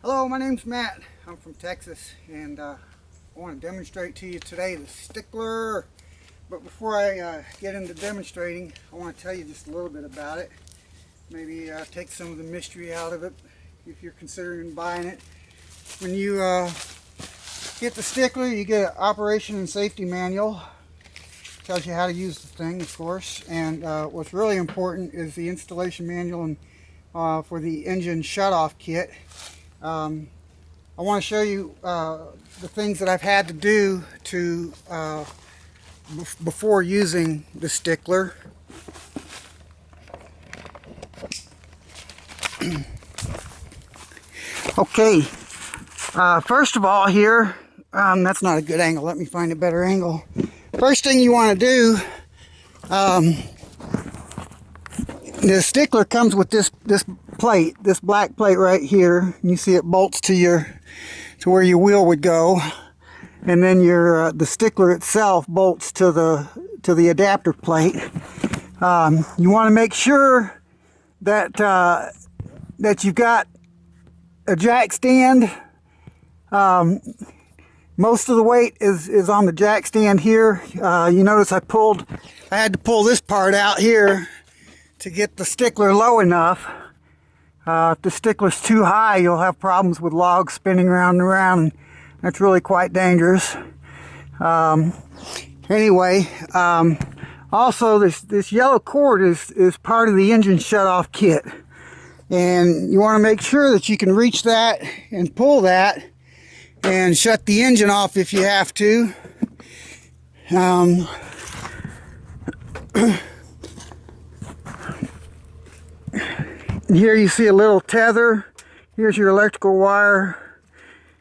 Hello, my name's Matt. I'm from Texas, and I want to demonstrate to you today the Stickler. But before I get into demonstrating, I want to tell you just a little bit about it. Maybe take some of the mystery out of it if you're considering buying it. When you get the Stickler, you get an operation and safety manual. Tells you how to use the thing, of course. And what's really important is the installation manual and for the engine shutoff kit. I want to show you the things that I've had to do to before using the Stickler. Okay, first of all here, that's not a good angle. Let me find a better angle. First thing you want to do, the Stickler comes with this plate, this black plate right here. You see it bolts to where your wheel would go, and then the Stickler itself bolts to the adapter plate. You want to make sure that you've got a jack stand. Most of the weight is on the jack stand here. You notice I had to pull this part out here to get the Stickler low enough. If the Stickler's too high, you'll have problems with logs spinning around and around, and that's really quite dangerous. Anyway, also this yellow cord is part of the engine shutoff kit, and you want to make sure that you can reach that and pull that and shut the engine off if you have to. Here you see a little tether. Here's your electrical wire.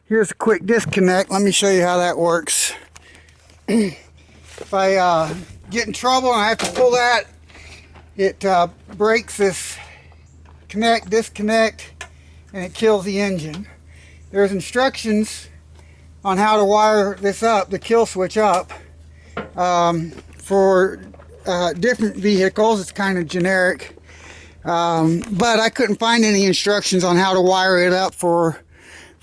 Here's a quick disconnect. Let me show you how that works. If I get in trouble and I have to pull that, it breaks this disconnect, and it kills the engine. There's instructions on how to wire this up, the kill switch up. For different vehicles, it's kind of generic. But I couldn't find any instructions on how to wire it up for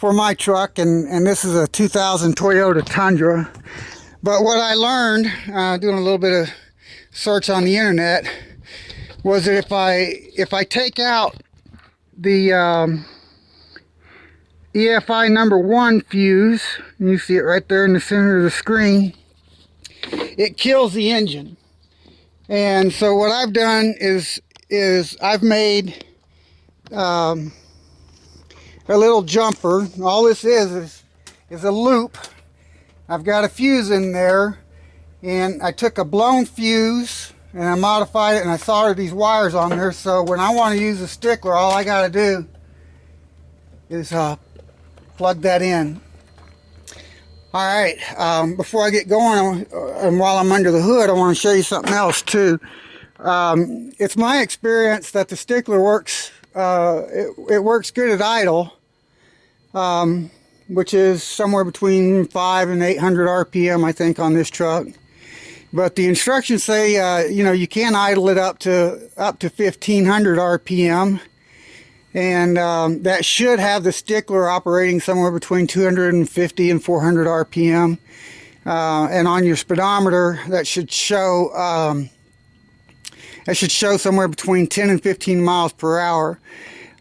my truck, and this is a 2000 Toyota Tundra. But what I learned, doing a little bit of search on the internet, was that if I take out the EFI number 1 fuse, and you see it right there in the center of the screen, it kills the engine. And so what I've done is I've made a little jumper. All this is a loop. I've got a fuse in there, and I took a blown fuse and I modified it, and I soldered these wires on there, so when I want to use a Stickler, all I got to do is plug that in. Alright, before I get going, and while I'm under the hood, I want to show you something else too. It's my experience that the Stickler works, it works good at idle, which is somewhere between 500 and 800 RPM, I think, on this truck. But the instructions say, you can idle it up to 1500 RPM, and that should have the Stickler operating somewhere between 250 and 400 RPM. And on your speedometer, that should show somewhere between 10 and 15 miles per hour.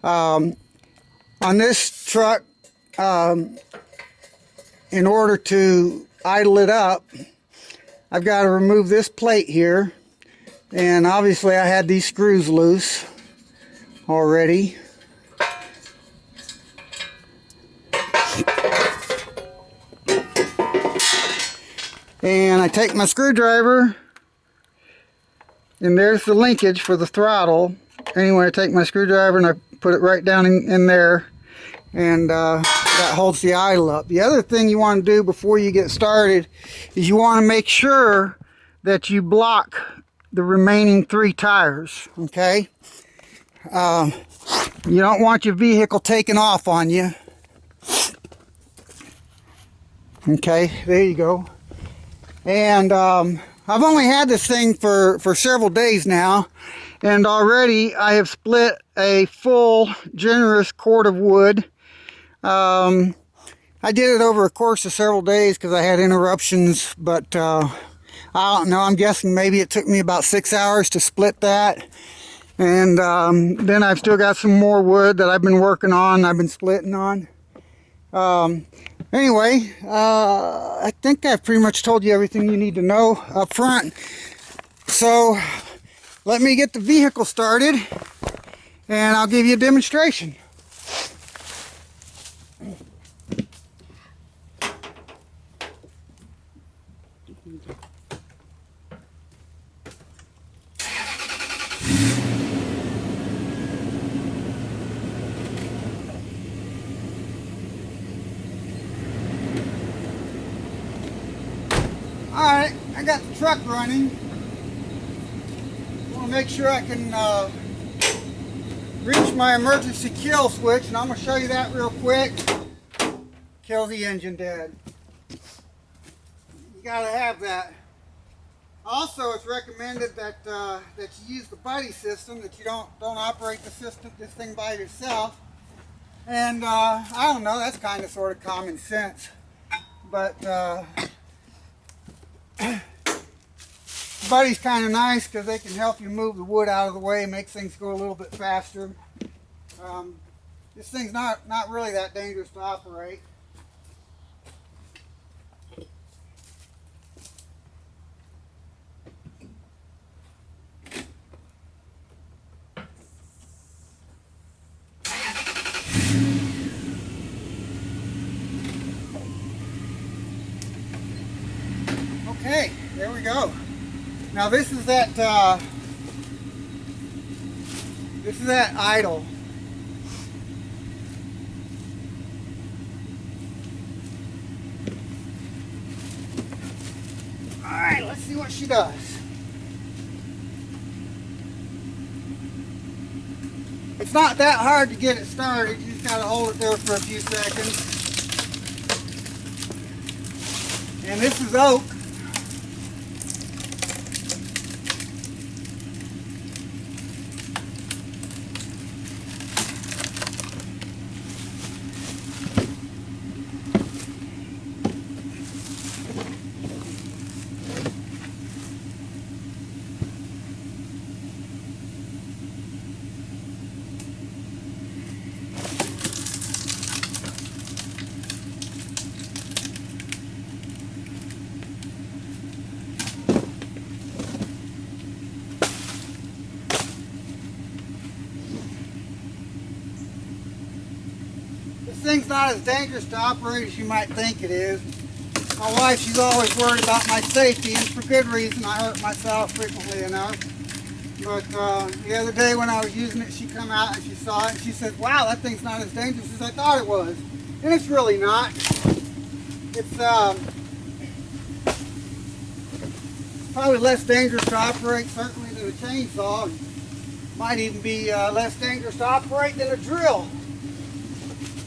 On this truck, in order to idle it up, I've got to remove this plate here, and obviously I had these screws loose already. And I take my screwdriver, and there's the linkage for the throttle. Anyway, I take my screwdriver and I put it right down in there, and that holds the idle up. The other thing you want to do before you get started is you want to make sure that you block the remaining 3 tires, okay? You don't want your vehicle taking off on you. Okay, there you go. And I've only had this thing for several days now, and already I have split a full generous cord of wood I did it over a course of several days because I had interruptions, but I don't know. I'm guessing maybe it took me about 6 hours to split that. And then I've still got some more wood that I've been working on, I've been splitting on. Anyway, I think I've pretty much told you everything you need to know up front. So let me get the vehicle started and I'll give you a demonstration. Alright, I got the truck running. I want to make sure I can reach my emergency kill switch, and I'm going to show you that real quick. Kill the engine dead. You got to have that. Also, it's recommended that that you use the buddy system, that you don't operate the system, this thing by yourself. And I don't know, that's kind of sort of common sense. But buddy's kind of nice because they can help you move the wood out of the way and make things go a little bit faster. This thing's not really that dangerous to operate. Okay, there we go. Now this is that idle. All right, let's see what she does. It's not that hard to get it started. You just gotta hold it there for a few seconds. And this is oak. This thing's not as dangerous to operate as you might think it is. My wife, she's always worried about my safety, and for good reason. I hurt myself frequently enough. But the other day when I was using it, she come out and she saw it and she said, wow, that thing's not as dangerous as I thought it was. And it's really not. It's probably less dangerous to operate certainly than a chainsaw. Might even be less dangerous to operate than a drill.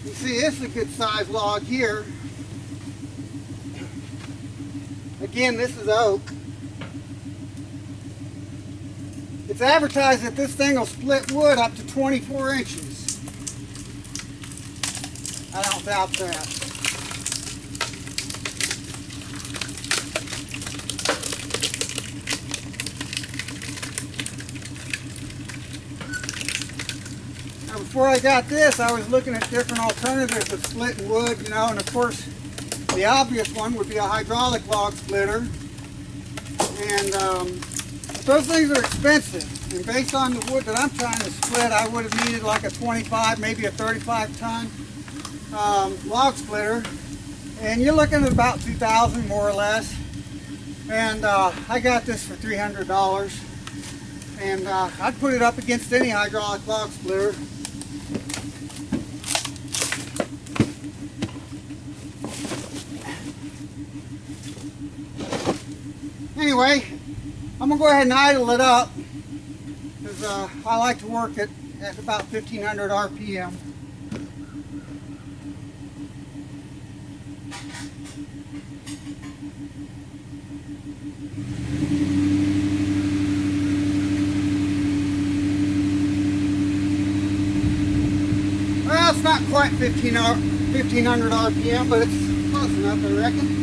You see, this is a good size log here. Again, this is oak. It's advertised that this thing will split wood up to 24 inches. I don't doubt that. Now, before I got this, I was looking at different alternatives of splitting wood, you know, and of course, the obvious one would be a hydraulic log splitter. And those things are expensive, and based on the wood that I'm trying to split, I would have needed like a 25, maybe a 35 ton log splitter, and you're looking at about $2,000 more or less. And I got this for $300, and I'd put it up against any hydraulic log splitter. Anyway, I'm going to go ahead and idle it up because I like to work it at about 1500 RPM. Well, it's not quite 1500 1500 RPM, but it's close enough, I reckon.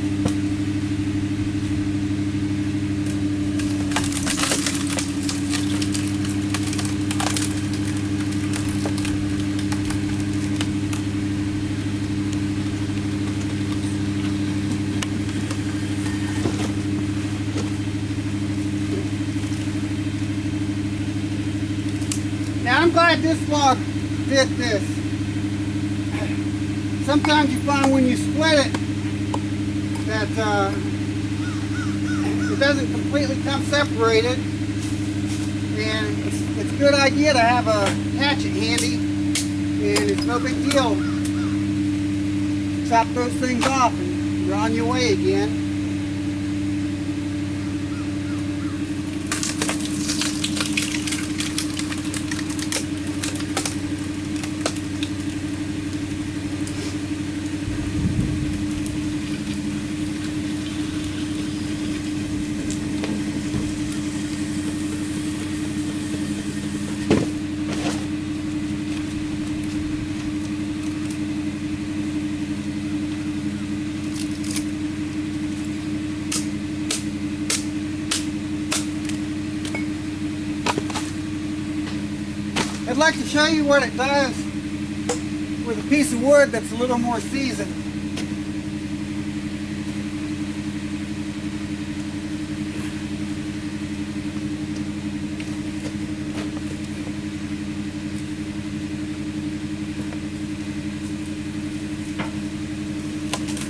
Now I'm glad this log did this. Sometimes you find when you split it that it doesn't completely come separated, and it's a good idea to have a hatchet handy, and it's no big deal. Chop those things off and you're on your way again. I'd like to show you what it does with a piece of wood that's a little more seasoned.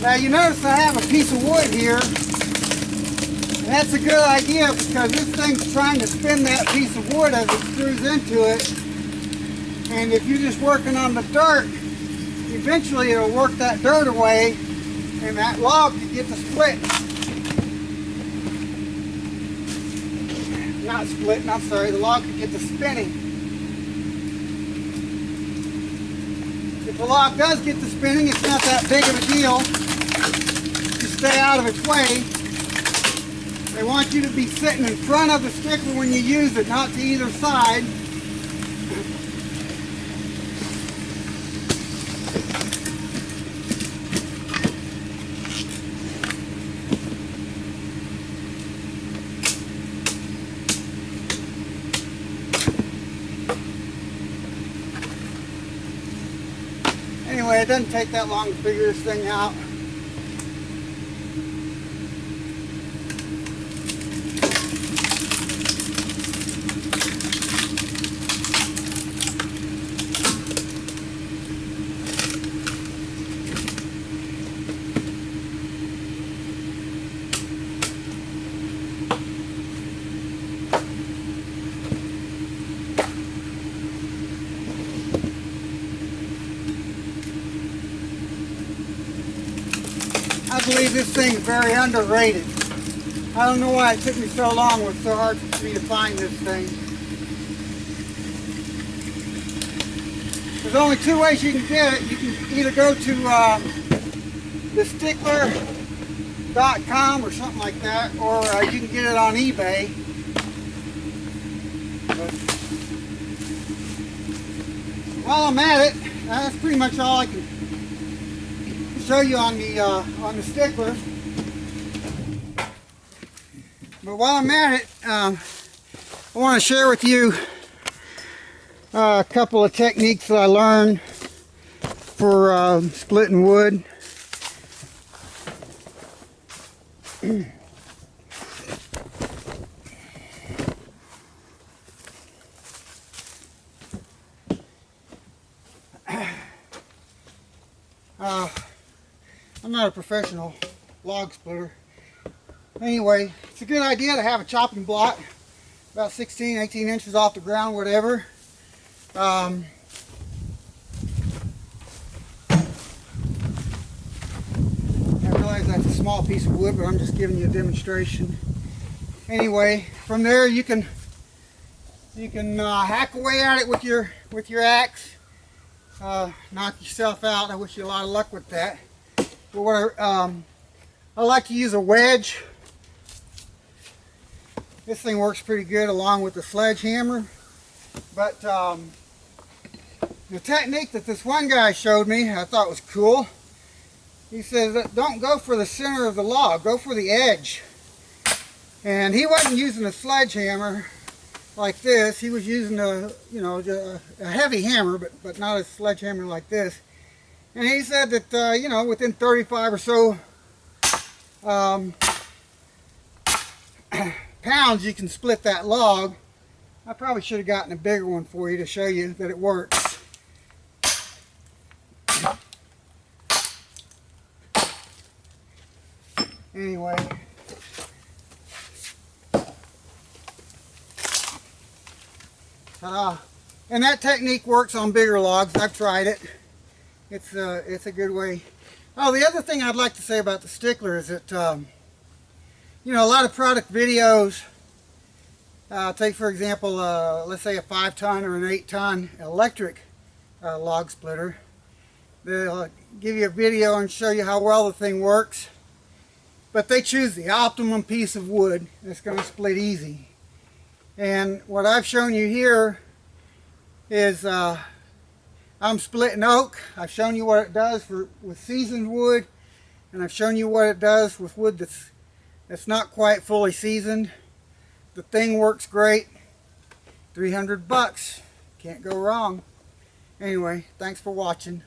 Now you notice I have a piece of wood here, and that's a good idea because this thing's trying to spin that piece of wood as it screws into it. And if you're just working on the dirt, eventually it'll work that dirt away and that log can get to split. Not splitting, I'm sorry, the log can get to spinning. If the log does get to spinning, it's not that big of a deal. Just stay out of its way. They want you to be sitting in front of the stickler when you use it, not to either side. Anyway, it doesn't take that long to figure this thing out. I believe this thing's very underrated. I don't know why it took me so long. It was so hard for me to find this thing. There's only two ways you can get it. You can either go to the Stickler.com or something like that, or you can get it on eBay. But while I'm at it, that's pretty much all I can show you on the stickler. But while I'm at it, I want to share with you a couple of techniques that I learned for splitting wood. I'm not a professional log splitter. Anyway, it's a good idea to have a chopping block about 16, 18 inches off the ground, whatever. I realize that's a small piece of wood, but I'm just giving you a demonstration. Anyway, from there you can hack away at it with your axe. Knock yourself out. I wish you a lot of luck with that. But what I like to use a wedge. This thing works pretty good along with the sledgehammer. But The technique that this one guy showed me I thought was cool. He says, don't go for the center of the log, go for the edge. And he wasn't using a sledgehammer like this. He was using a heavy hammer, but not a sledgehammer like this. And he said that within 35 or so pounds you can split that log. I probably should have gotten a bigger one for you to show you that it works. Anyway, ta-da. And that technique works on bigger logs. I've tried it. It's a good way. Oh, the other thing I'd like to say about the Stickler is that a lot of product videos, take for example, let's say a 5-ton or an 8-ton electric log splitter. They'll give you a video and show you how well the thing works, but they choose the optimum piece of wood that's going to split easy. And what I've shown you here is I'm splitting oak. I've shown you what it does with seasoned wood, and I've shown you what it does with wood that's not quite fully seasoned. The thing works great. $300. Can't go wrong. Anyway, thanks for watching.